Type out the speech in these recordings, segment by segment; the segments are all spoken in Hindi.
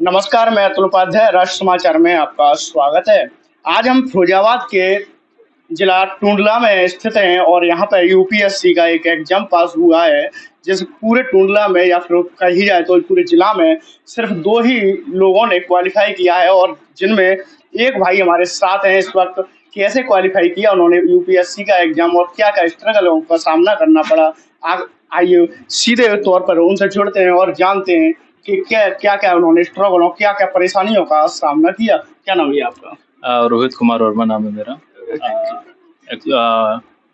नमस्कार, मैं अतुल उपाध्याय, राष्ट्र समाचार में आपका स्वागत है। आज हम फिरोजाबाद के जिला टूंडला में स्थित हैं और यहाँ पे यूपीएससी का एक एग्जाम पास हुआ है, जिस पूरे टूंडला में या फिर कही जाए तो पूरे जिला में सिर्फ 2 ही लोगों ने क्वालीफाई किया है और जिनमें एक भाई हमारे साथ हैं इस वक़्त। कैसे क्वालीफाई किया उन्होंने यूपीएससी का एग्जाम और क्या-क्या स्ट्रगलों का सामना करना पड़ा? आइए सीधे तौर पर उनसे जुड़ते हैं और जानते हैं कि क्या-क्या उन्होंने स्ट्रगल और क्या-क्या परेशानियों का सामना किया? क्या नाम है आपका? रोहित कुमार वर्मा नाम है मेरा।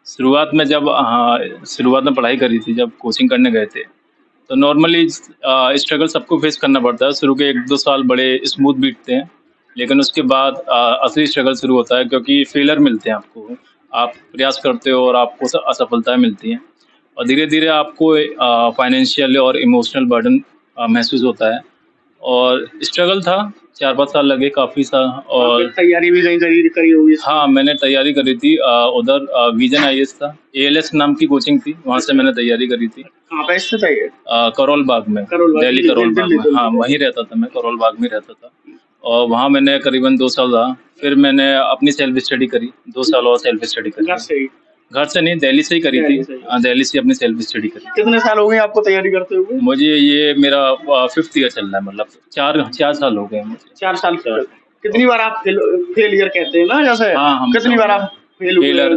शुरुआत में जब शुरुआत में पढ़ाई करी थी, जब कोचिंग करने गए थे, तो नॉर्मली स्ट्रगल सबको फेस करना पड़ता है। शुरू के 1-2 साल बड़े स्मूथ बीतते हैं, लेकिन उसके बाद असली स्ट्रगल शुरू होता है, क्योंकि फेलियर मिलते हैं आपको। आप प्रयास करते हो और आपको असफलताएँ मिलती हैं और धीरे-धीरे आपको फाइनेंशियल और इमोशनल बर्डन महसूस होता है और स्ट्रगल था। 4-5 साल लगे काफ़ी सा। और तैयारी भी कहीं करी होगी? हाँ, मैंने तैयारी करी थी। उधर विजन आईएएस था, एएलएस नाम की कोचिंग थी, वहाँ से मैंने तैयारी करी थी। कहाँ पे स्थित है ये? करोल बाग में, दिल्ली करोल बाग में। हाँ, वहीं रहता था मैं, करोल बाग में रहता था और वहाँ मैंने करीबन 2 साल रहा। फिर मैंने अपनी सेल्फ स्टडी करी, 2 साल और सेल्फ स्टडी करी। घर से नहीं, दिल्ली से ही करी थी। दिल्ली से अपनी सेल्फ स्टडी करी। कितने साल हो गए आपको तैयारी करते हुए? मुझे ये मेरा 5th ईयर चल रहा है, मतलब 4 साल हो गए मुझे। 4 साल से। कितनी बार आप फेलियर कहते हैं ना, जैसे हाँ, कितनी बार आप फेल हुए? फेलियर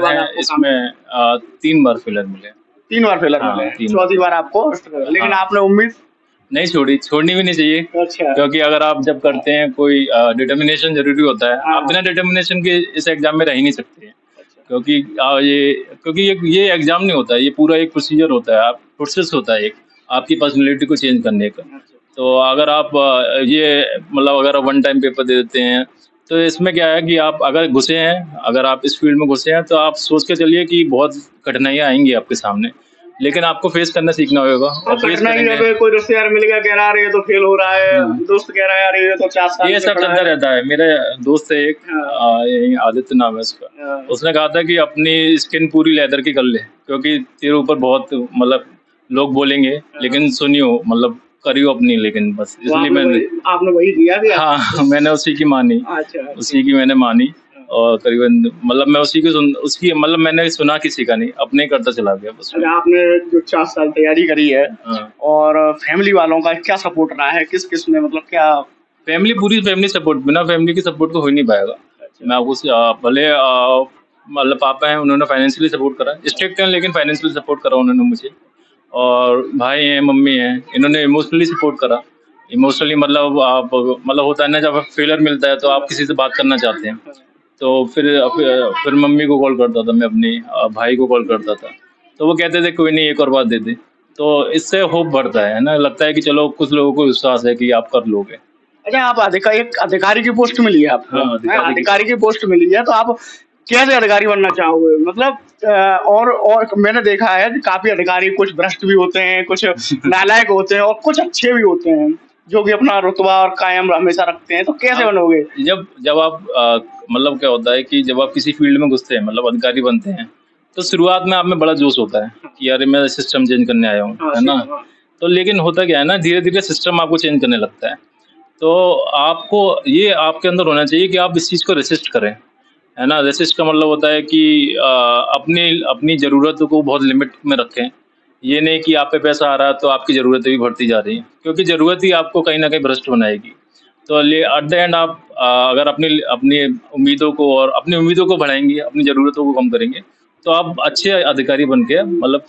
है इसमें 3 बार फेलियर मिले। 3 बार फेलियर मिले, चौथी बार आपको लेकिन आपने उम्मीद नहीं छोड़ी, छोड़नी भी नहीं चाहिए। अच्छा। क्योंकि अगर आप जब करते हैं कोई डिटर्मिनेशन ज़रूरी होता है। आप बिना डिटर्मिनेशन के इस एग्ज़ाम में रह ही नहीं सकते हैं। क्योंकि ये एग्ज़ाम नहीं होता है, ये पूरा एक प्रोसीजर होता है, प्रोसेस होता है एक, आपकी पर्सनैलिटी को चेंज करने का। तो अगर आप अगर वन टाइम पेपर दे देते हैं, तो इसमें क्या है कि आप अगर घुसे हैं, अगर आप इस फील्ड में घुसे हैं, तो आप सोच के चलिए कि बहुत कठिनाइयाँ आएँगी आपके सामने, लेकिन आपको फेस करना सीखना होगा। और कोई रिश्तेदार मिल गया, कह रहा है ये तो फेल हो रहा है, दोस्त कह रहा है यार ये तो 4 साल ये सब चलता रहता है। मेरे दोस्त है एक, आदित्य नाम है उसका, उसने कहा था कि अपनी स्किन पूरी लेदर की कर ले, क्योंकि तेरे ऊपर बहुत लोग बोलेंगे, लेकिन सुनियो, करियो अपनी, लेकिन बस इसलिए आपने वही किया क्या? हाँ, मैंने उसी की मानी। अच्छा। उसी की मैंने मानी और करीबन मैं उसकी मैंने सुना किसी का नहीं, अपने करता चला गया बस। आपने जो 4 साल तैयारी करी है और फैमिली वालों का क्या सपोर्ट रहा है? किस ने क्या? पूरी फैमिली सपोर्ट, बिना फैमिली के सपोर्ट तो हो ही नहीं पाएगा। मैं आपको भले पापा हैं, उन्होंने फाइनेंशियली सपोर्ट करा, स्ट्रिक्ट हैं लेकिन फाइनेंशियली सपोर्ट करा उन्होंने मुझे। और भाई हैं, मम्मी हैं, इन्होंने इमोशनली सपोर्ट करा। इमोशनली होता है ना, जब फेलियर मिलता है तो आप किसी से बात करना चाहते हैं, तो फिर मम्मी को कॉल करता था मैं, अपनी भाई को कॉल करता था, तो वो कहते थे कोई नहीं, एक और बात दे दे। तो इससे होप बढ़ता है ना, लगता है कि चलो कुछ लोगों को विश्वास है कि आप कर लोगे। अच्छा, आप अधिकारी की पोस्ट मिली है आपको? हाँ, अधिकारी की पोस्ट मिली है, तो आप कैसे अधिकारी बनना चाहोगे? और मैंने देखा है कि काफी अधिकारी कुछ भ्रष्ट भी होते हैं, कुछ नालायक होते हैं और कुछ अच्छे भी होते हैं, जो कि अपना रुतबा और कायम हमेशा रखते हैं, तो कैसे बनोगे? जब आप क्या होता है कि जब आप किसी फील्ड में घुसते हैं, अधिकारी बनते हैं, तो शुरुआत में आप में बड़ा जोश होता है कि यार मैं सिस्टम चेंज करने आया हूँ, है ना। तो लेकिन होता क्या है ना, धीरे धीरे सिस्टम आपको चेंज करने लगता है। तो आपको ये आपके अंदर होना चाहिए कि आप इस चीज़ को रेसिस्ट करें, है ना। रेसिस्ट का मतलब होता है कि अपनी ज़रूरतों को बहुत लिमिट में रखें। ये नहीं कि आप पे पैसा आ रहा है तो आपकी ज़रूरतें भी बढ़ती जा रही हैं, क्योंकि ज़रूरत ही आपको कहीं न कहीं भ्रष्ट बनाएगी। तो एट द एंड आप अगर अपनी अपनी उम्मीदों को बढ़ाएँगे, अपनी ज़रूरतों को कम करेंगे, तो आप अच्छे अधिकारी बन के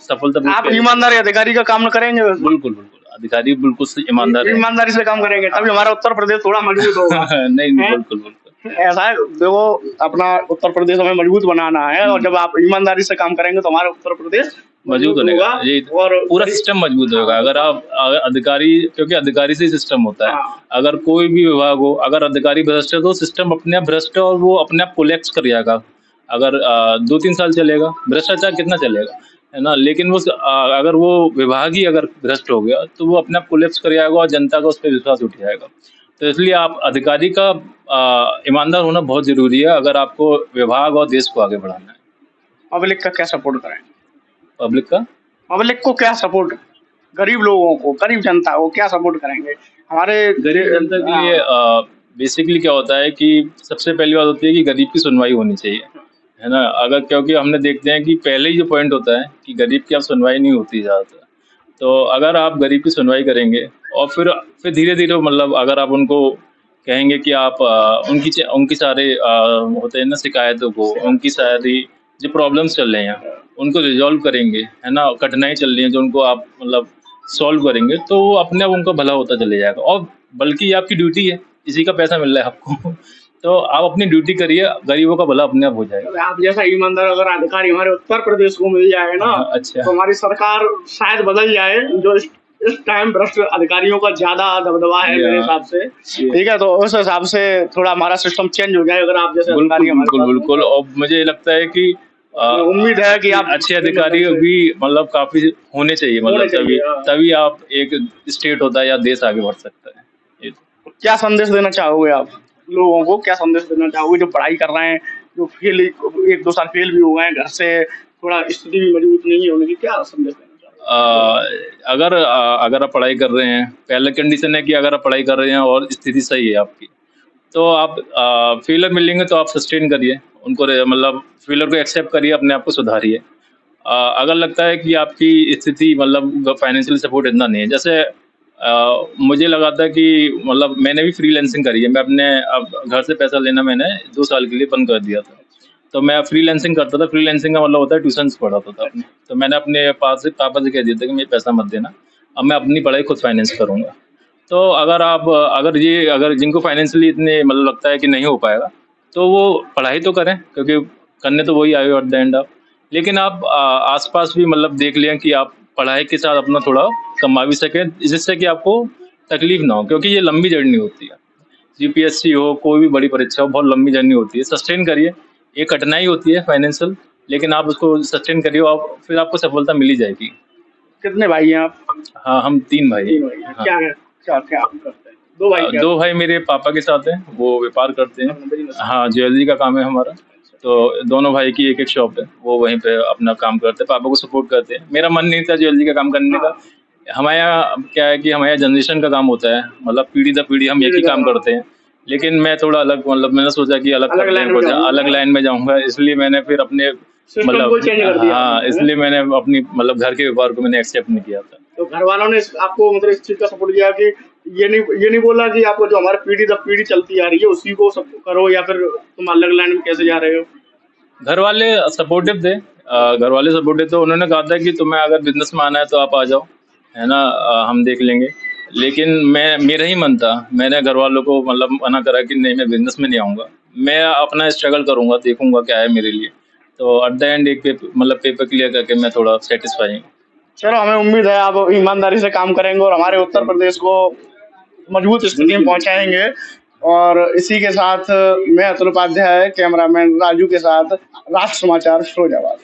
सफलता। आप ईमानदारी अधिकारी का काम करेंगे? बिल्कुल, अधिकारी बिल्कुल ईमानदारी से काम करेंगे, तभी हमारा उत्तर प्रदेश थोड़ा मजबूत होगा। नहीं, बिल्कुल। ऐसा है, देखो, अपना उत्तर प्रदेश हमें मजबूत बनाना है और जब आप ईमानदारी से काम करेंगे तो हमारा उत्तर प्रदेश मजबूत होगा और पूरा सिस्टम मजबूत होगा। अगर आप अधिकारी, क्योंकि अधिकारी से सिस्टम होता है। अगर कोई भी विभाग हो, अगर अधिकारी भ्रष्ट है तो सिस्टम अपने आप भ्रष्ट है और वो अपने आप कोलैप्स कर जाएगा। अगर 2-3 साल चलेगा, भ्रष्टाचार कितना चलेगा, है ना। लेकिन अगर वो विभाग ही अगर भ्रष्ट हो गया तो वो अपने आप कोलैप्स कर जाएगा और जनता का उस पर विश्वास उठ जाएगा। तो इसलिए आप अधिकारी का ईमानदार होना बहुत ज़रूरी है, अगर आपको विभाग और देश को आगे बढ़ाना है। पब्लिक का क्या सपोर्ट करें? पब्लिक को क्या सपोर्ट गरीब लोगों को, गरीब जनता को क्या सपोर्ट करेंगे हमारे गरीब जनता के लिए बेसिकली क्या होता है कि सबसे पहली बात होती है कि गरीब की सुनवाई होनी चाहिए, है ना? अगर क्योंकि हमने देखते हैं कि पहले ही जो पॉइंट होता है कि गरीब की अब सुनवाई नहीं होती ज़्यादातर। तो अगर आप गरीब की सुनवाई करेंगे और फिर धीरे-धीरे मतलब अगर आप उनको कहेंगे कि आप उनकी सारे होते हैं ना शिकायतों को, उनकी सारी जो प्रॉब्लम्स चल रहे हैं, उनको रिज़ॉल्व करेंगे, है ना? कठिनाई चल रही है जो उनको आप मतलब सॉल्व करेंगे, तो वो अपने आप उनका भला होता चले जाएगा और बल्कि ये आपकी ड्यूटी है, इसी का पैसा मिल रहा है आपको। तो आप अपनी ड्यूटी करिए, गरीबों का भला अपने आप हो जाएगा। आप जैसा ईमानदार अगर अधिकारी हमारे उत्तर प्रदेश को मिल जाए ना, हाँ, अच्छा। तो हमारी सरकार शायद बदल जाए, जो इस टाइम भ्रष्ट अधिकारियों का ज्यादा दबदबा है मेरे हिसाब से। ठीक है, तो उस हिसाब से थोड़ा हमारा सिस्टम चेंज हो जाए अगर आप जैसे अधिकारी हमारे पास बिल्कुल, बिल्कुल और मुझे लगता है कि उम्मीद है कि आप अच्छे अधिकारी भी मतलब काफ़ी होने चाहिए मतलब तभी आप एक स्टेट होता है या देश आगे बढ़ सकता है। ये क्या संदेश देना चाहोगे आप लोगों को, क्या संदेश देना चाहोगे जो पढ़ाई कर रहे हैं, जो फेल 1-2 साल फेल भी हो गए हैं, घर से थोड़ा स्थिति भी मजबूत नहीं है उनकी, क्या संदेश देना चाहोगे? अगर आप पढ़ाई कर रहे हैं, पहले कंडीशन है कि अगर आप पढ़ाई कर रहे हैं और स्थिति सही है आपकी, तो आप फेलियर मिलेंगे तो आप सस्टेन करिए, उनको मतलब फेलियर को एक्सेप्ट करिए, अपने आप को सुधारिए। अगर लगता है कि आपकी स्थिति मतलब फाइनेंशियल सपोर्ट इतना नहीं है, जैसे मुझे लगा था कि मतलब मैंने भी फ्रीलांसिंग करी है, मैं अपने अब घर से पैसा लेना मैंने 2 साल के लिए बंद कर दिया था। तो मैं फ्रीलांसिंग करता था, फ्रीलांसिंग का मतलब होता है ट्यूशन्स पढ़ाता था अपने। तो मैंने अपने पापा से कह दिया था कि मुझे पैसा मत देना, अब मैं अपनी पढ़ाई खुद फाइनेंस करूँगा। तो अगर जिनको फाइनेंशियली इतने मतलब लगता है कि नहीं हो पाएगा, तो वो पढ़ाई तो करें क्योंकि करने तो वही आए हो एट द एंड आप। लेकिन आप आस-पास भी मतलब देख लें कि आप पढ़ाई के साथ अपना थोड़ा कमा भी सकें, जिससे कि आपको तकलीफ ना हो क्योंकि ये लंबी जर्नी होती है। यूपीएससी हो, कोई भी बड़ी परीक्षा हो, बहुत लंबी जर्नी होती है। सस्टेन करिए, ये कठिनाई होती है फाइनेंशियल, लेकिन आप उसको सस्टेन करिए और फिर आपको सफलता मिल ही जाएगी। कितने भाई हैं आप? हाँ, हम 3 भाई हैं। 3 भाई हैं। हाँ। क्या आप करते हैं? 2 भाई क्या? 2 भाई मेरे पापा के साथ हैं, वो व्यापार करते हैं। हाँ, ज्वेलरी का काम है हमारा। तो दोनों भाई की एक-एक शॉप है, वो वहीं पे अपना काम करते हैं, पापा को सपोर्ट करते हैं। मेरा मन नहीं था ज्वेलरी का काम करने का। हमारे यहाँ क्या है कि हमारे यहाँ जनरेशन का काम होता है, मतलब पीढ़ी दर पीढ़ी हम एक ही काम करते हैं। लेकिन मैं थोड़ा अलग मतलब मैंने सोचा कि अलग लाइन में जाऊँगा, इसलिए मैंने फिर अपने मतलब हाँ, इसलिए मैंने अपनी मतलब घर के व्यापार को मैंने एक्सेप्ट नहीं किया था। तो घर वालों ने आपको मतलब इस चीज़ का सपोर्ट किया कि ये नहीं बोला कि आपको जो हमारी पीढ़ी दर पीढ़ी चलती आ रही है उसी को सब करो, या फिर तुम अलग लाइन में कैसे जा रहे हो? घर वाले सपोर्टिव थे, तो उन्होंने कहा था कि तुम्हें अगर बिजनेस में आना है तो आप आ जाओ, है ना? हम देख लेंगे। लेकिन मेरा ही मन था, मैंने घर वालों को मतलब मना करा कि नहीं मैं बिजनेस में नहीं आऊँगा, मैं अपना स्ट्रगल करूँगा, देखूँगा क्या है मेरे लिए। तो एट द एंड एक पेपर क्लियर करके मैं थोड़ा सैटिस्फाई हूँ। चलो, हमें उम्मीद है आप ईमानदारी से काम करेंगे और हमारे उत्तर प्रदेश को मजबूत स्थिति में पहुंचाएंगे। और इसी के साथ मैं अतुल उपाध्याय, कैमरामैन राजू के साथ राष्ट्र समाचार फिरोजाबाद।